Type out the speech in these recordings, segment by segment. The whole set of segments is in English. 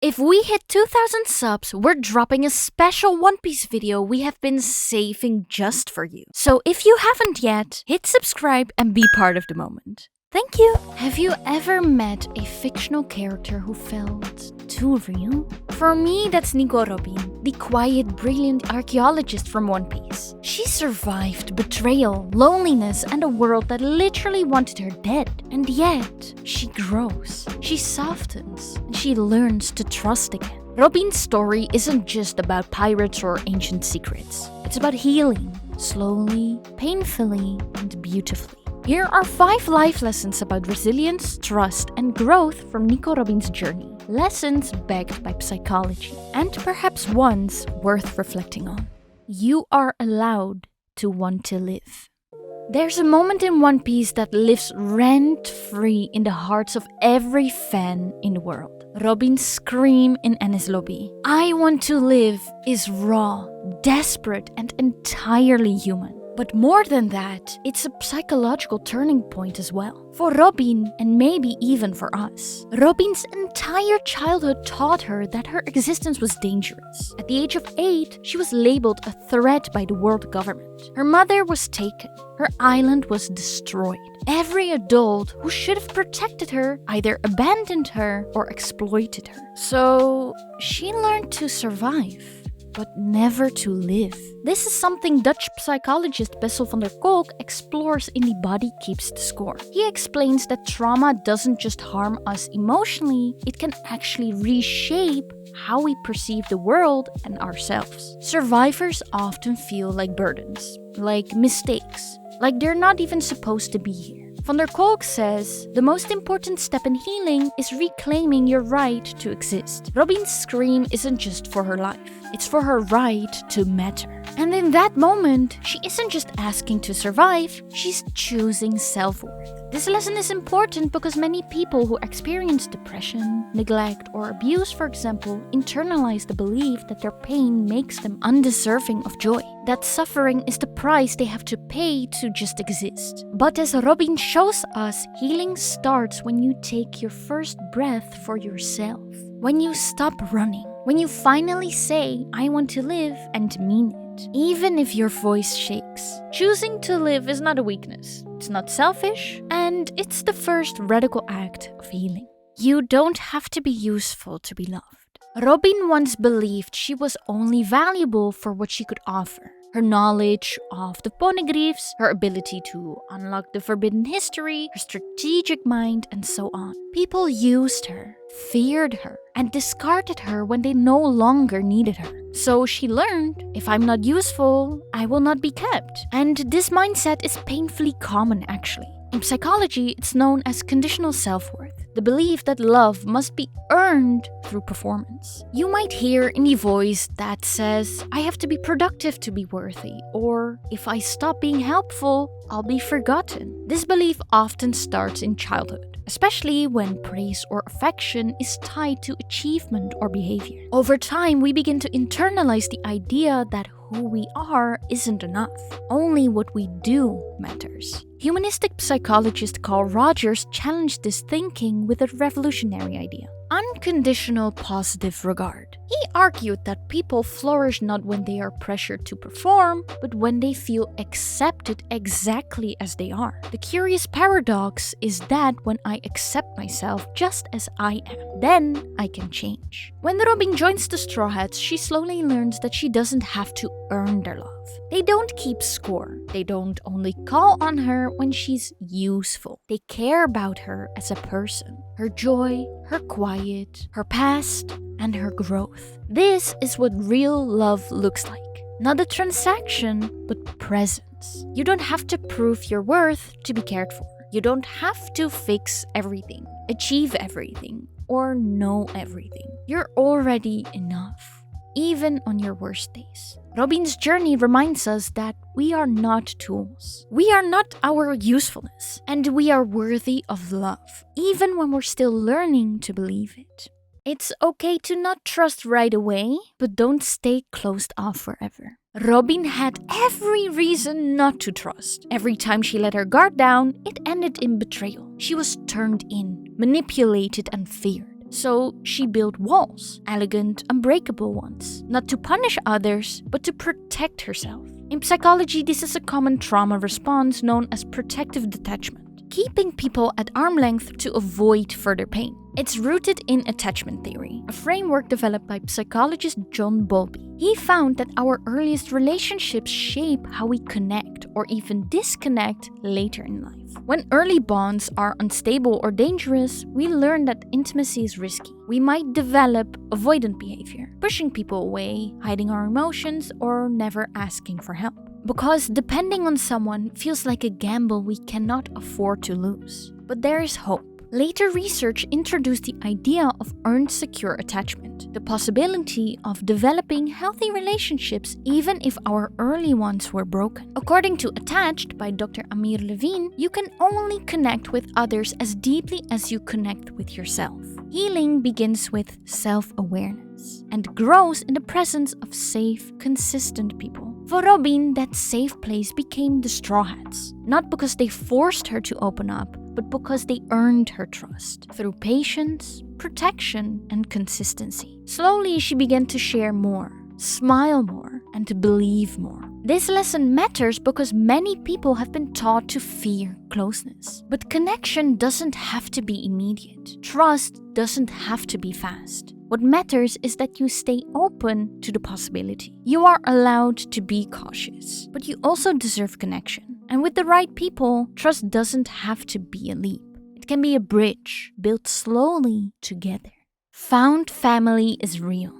If we hit 2,000 subs, we're dropping a special One Piece video we have been saving just for you. So if you haven't yet, hit subscribe and be part of the moment. Thank you! Have you ever met a fictional character who felt too real? For me, that's Nico Robin, the quiet, brilliant archaeologist from One Piece. She survived betrayal, loneliness, and a world that literally wanted her dead. And yet, she grows, she softens, and she learns to trust again. Robin's story isn't just about pirates or ancient secrets. It's about healing, slowly, painfully, and beautifully. Here are 5 life lessons about resilience, trust, and growth from Nico Robin's journey. Lessons backed by psychology, and perhaps ones worth reflecting on. You are allowed to want to live. There's a moment in One Piece that lives rent-free in the hearts of every fan in the world. Robin's scream in Enies Lobby, "I want to live," is raw, desperate, and entirely human. But more than that, it's a psychological turning point as well. For Robin, and maybe even for us. Robin's entire childhood taught her that her existence was dangerous. At the age of 8, she was labeled a threat by the world government. Her mother was taken. Her island was destroyed. Every adult who should have protected her either abandoned her or exploited her. So she learned to survive, but never to live. This is something Dutch psychologist Bessel van der Kolk explores in The Body Keeps the Score. He explains that trauma doesn't just harm us emotionally, it can actually reshape how we perceive the world and ourselves. Survivors often feel like burdens, like mistakes, like they're not even supposed to be here. Van der Kolk says, the most important step in healing is reclaiming your right to exist. Robin's scream isn't just for her life, it's for her right to matter. And in that moment, she isn't just asking to survive, she's choosing self-worth. This lesson is important because many people who experience depression, neglect, or abuse, for example, internalize the belief that their pain makes them undeserving of joy. That suffering is the price they have to pay to just exist. But as Robin shows us, healing starts when you take your first breath for yourself. When you stop running. When you finally say, "I want to live," and mean it. Even if your voice shakes. Choosing to live is not a weakness. It's not selfish, and it's the first radical act of healing. You don't have to be useful to be loved. Robin once believed she was only valuable for what she could offer. Her knowledge of the poneglyphs, her ability to unlock the forbidden history, her strategic mind, and so on. People used her, feared her, and discarded her when they no longer needed her. So she learned, if I'm not useful, I will not be kept. And this mindset is painfully common actually. In psychology, it's known as conditional self-worth. The belief that love must be earned through performance. You might hear in the voice that says, "I have to be productive to be worthy," or "if I stop being helpful, I'll be forgotten." This belief often starts in childhood, especially when praise or affection is tied to achievement or behavior. Over time, we begin to internalize the idea that who we are isn't enough. Only what we do matters. Humanistic psychologist Carl Rogers challenged this thinking with a revolutionary idea: unconditional positive regard. He argued that people flourish not when they are pressured to perform, but when they feel accepted exactly as they are. The curious paradox is that when I accept myself just as I am, then I can change. When Robin joins the Straw Hats, she slowly learns that she doesn't have to earn their love. They don't keep score. They don't only call on her when she's useful. They care about her as a person, her joy, her quiet, her past, and her growth. This is what real love looks like. Not a transaction, but presence. You don't have to prove your worth to be cared for. You don't have to fix everything, achieve everything, or know everything. You're already enough, even on your worst days. Robin's journey reminds us that we are not tools. We are not our usefulness, and we are worthy of love, even when we're still learning to believe it. It's okay to not trust right away, but don't stay closed off forever. Robin had every reason not to trust. Every time she let her guard down, it ended in betrayal. She was turned in, manipulated, and feared. So she built walls, elegant, unbreakable ones, not to punish others, but to protect herself. In psychology, this is a common trauma response known as protective detachment, keeping people at arm's length to avoid further pain. It's rooted in attachment theory, a framework developed by psychologist John Bowlby. He found that our earliest relationships shape how we connect or even disconnect later in life. When early bonds are unstable or dangerous, we learn that intimacy is risky. We might develop avoidant behavior, pushing people away, hiding our emotions, or never asking for help. Because depending on someone feels like a gamble we cannot afford to lose. But there is hope. Later research introduced the idea of earned secure attachment, the possibility of developing healthy relationships even if our early ones were broken. According to Attached by Dr. Amir Levine, you can only connect with others as deeply as you connect with yourself. Healing begins with self-awareness and grows in the presence of safe, consistent people. For Robin, that safe place became the Straw Hats, not because they forced her to open up, but because they earned her trust through patience, protection, and consistency. Slowly, she began to share more, smile more, and to believe more. This lesson matters because many people have been taught to fear closeness. But connection doesn't have to be immediate. Trust doesn't have to be fast. What matters is that you stay open to the possibility. You are allowed to be cautious, but you also deserve connection. And with the right people, trust doesn't have to be a leap. It can be a bridge built slowly together. Found family is real,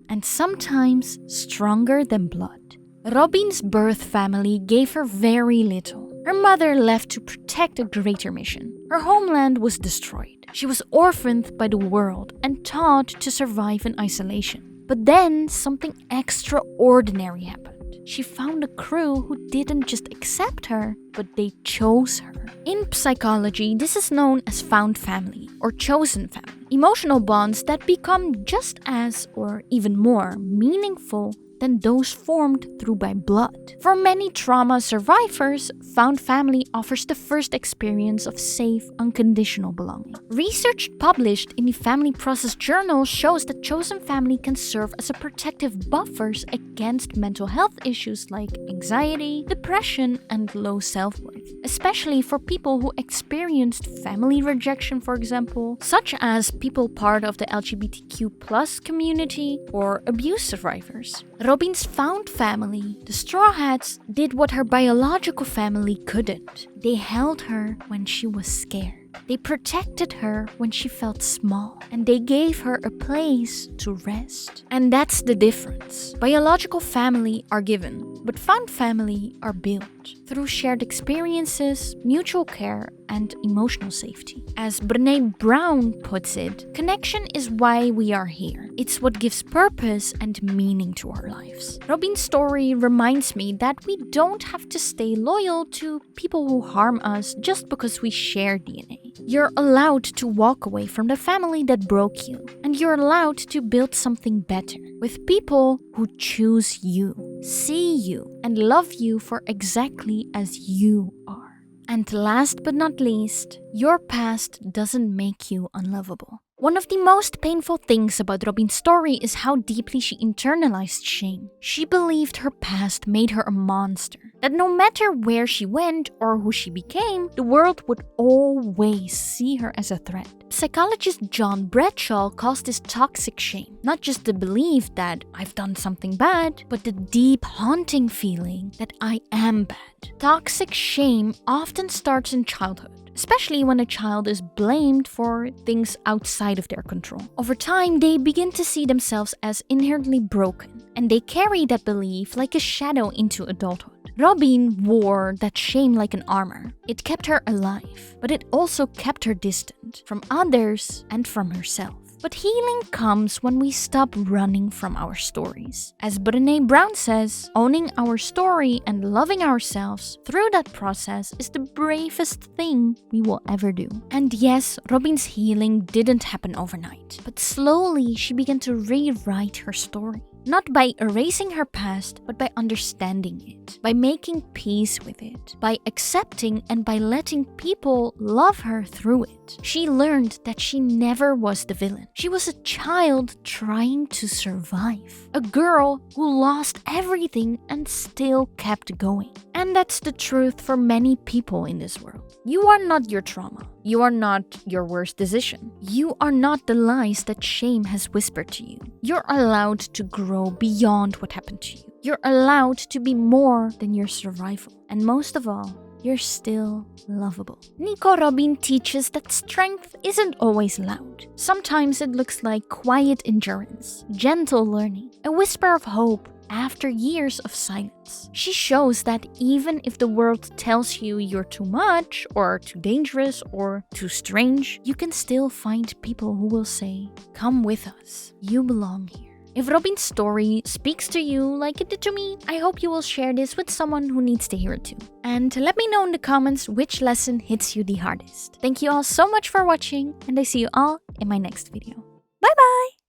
and sometimes stronger than blood. Robin's birth family gave her very little. Her mother left to protect a greater mission. Her homeland was destroyed. She was orphaned by the world and taught to survive in isolation. But then something extraordinary happened. She found a crew who didn't just accept her, but they chose her. In psychology, this is known as found family or chosen family. Emotional bonds that become just as or even more meaningful than those formed through by blood. For many trauma survivors, found family offers the first experience of safe, unconditional belonging. Research published in the Family Process Journal shows that chosen family can serve as a protective buffers against mental health issues like anxiety, depression, and low self-worth, especially for people who experienced family rejection, for example, such as people part of the LGBTQ+ community or abuse survivors. Robin's found family, the Straw Hats, did what her biological family couldn't. They held her when she was scared. They protected her when she felt small, and they gave her a place to rest. And that's the difference. Biological family are given, but found family are built through shared experiences, mutual care, and emotional safety. As Brené Brown puts it, connection is why we are here. It's what gives purpose and meaning to our lives. Robin's story reminds me that we don't have to stay loyal to people who harm us just because we share DNA. You're allowed to walk away from the family that broke you, and you're allowed to build something better with people who choose you, see you, and love you for exactly as you are. And last but not least, your past doesn't make you unlovable. One of the most painful things about Robin's story is how deeply she internalized shame. She believed her past made her a monster, that no matter where she went or who she became, the world would always see her as a threat. Psychologist John Bradshaw calls this toxic shame, not just the belief that I've done something bad, but the deep haunting feeling that I am bad. Toxic shame often starts in childhood, especially when a child is blamed for things outside of their control. Over time, they begin to see themselves as inherently broken, and they carry that belief like a shadow into adulthood. Robin wore that shame like an armor. It kept her alive, but it also kept her distant from others and from herself. But healing comes when we stop running from our stories. As Brené Brown says, owning our story and loving ourselves through that process is the bravest thing we will ever do. And yes, Robin's healing didn't happen overnight, but slowly she began to rewrite her story. Not by erasing her past, but by understanding it, by making peace with it, by accepting and by letting people love her through it. She learned that she never was the villain. She was a child trying to survive. A girl who lost everything and still kept going. And that's the truth for many people in this world. You are not your trauma. You are not your worst decision. You are not the lies that shame has whispered to you. You're allowed to grow beyond what happened to you. You're allowed to be more than your survival. And most of all, you're still lovable. Nico Robin teaches that strength isn't always loud. Sometimes it looks like quiet endurance, gentle learning, a whisper of hope after years of silence. She shows that even if the world tells you you're too much, or too dangerous, or too strange, you can still find people who will say, "Come with us, you belong here." If Robin's story speaks to you like it did to me, I hope you will share this with someone who needs to hear it too. And let me know in the comments which lesson hits you the hardest. Thank you all so much for watching, and I see you all in my next video. Bye bye!